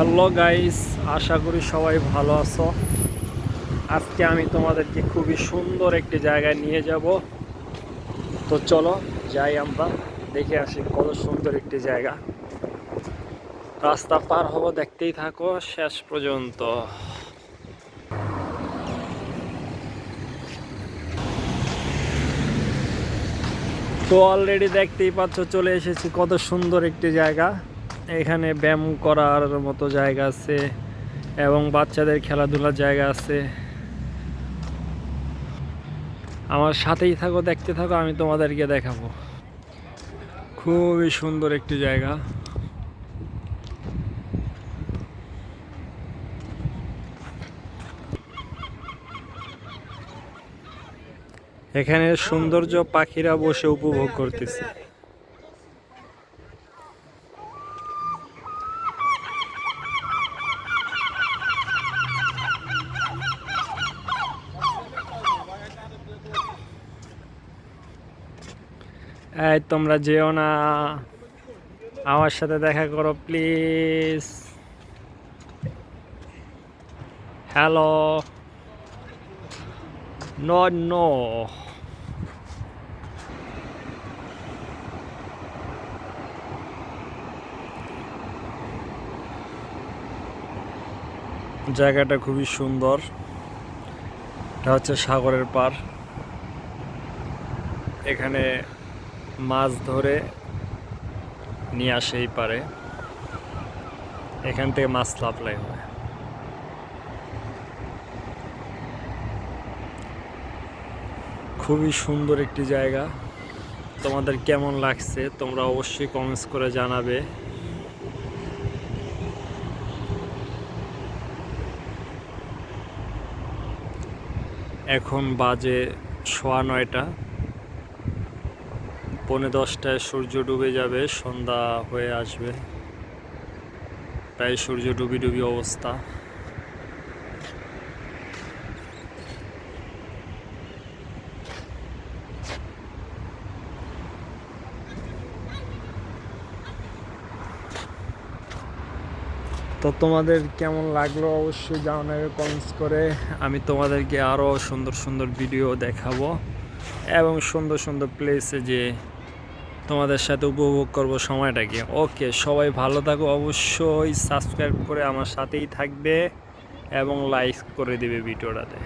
Hello guys, আশা করি সবাই ভালো আছো। আজকে আমি তোমাদেরকে খুবই সুন্দর একটি জায়গায় নিয়ে যাব। তো চলো যাই, আমরা দেখে আসি কত সুন্দর একটি জায়গা। রাস্তা পার হব, দেখতেই থাকো শেষ পর্যন্ত। তো অলরেডি দেখতেই পাচ্ছ, চলে এসেছি কত সুন্দর একটি জায়গা। এখানে ব্যায়াম করার মতো জায়গা আছে এবং বাচ্চাদের খেলাধুলার জায়গা আছে। আমার সাথেই থাকো, দেখতে থাকো, আমি তোমাদেরকে দেখাবো। খুবই সুন্দর একটি জায়গা। এখানে সৌন্দর্য পাখিরা বসে উপভোগ করতেছে। এই তোমরা যেও না, আমার সাথে দেখা করো প্লিজ। Hello, no no. জায়গাটা খুবই সুন্দর। এটা হচ্ছে সাগরের পার। এখানে মাছ ধরে নিয়ে আসে এই পারে। এখান থেকে মাছ সাপ্লাই হয়। খুবই সুন্দর একটি জায়গা। তোমাদের কেমন লাগছে তোমরা অবশ্যই কমেন্টস করে জানাবে। এখন বাজে 9:15। 9:45 সূর্য ডুবে যাবে, সন্ধ্যা হয়ে আসবে। প্রায় সূর্য ডুবি ডুবি অবস্থা। তো তোমাদের কেমন লাগলো অবশ্যই জানাবে কমেন্টস করে। আমি তোমাদেরকে আরও সুন্দর সুন্দর ভিডিও দেখাবো এবং সুন্দর সুন্দর প্লেসে যে তোমাদের সাথে উপভোগ করব সময়টাকে। ওকে, সবাই ভালো থাকো, অবশ্যই সাবস্ক্রাইব করে আমার সাথেই থাকবে এবং লাইক করে দেবে ভিডিওটাতে।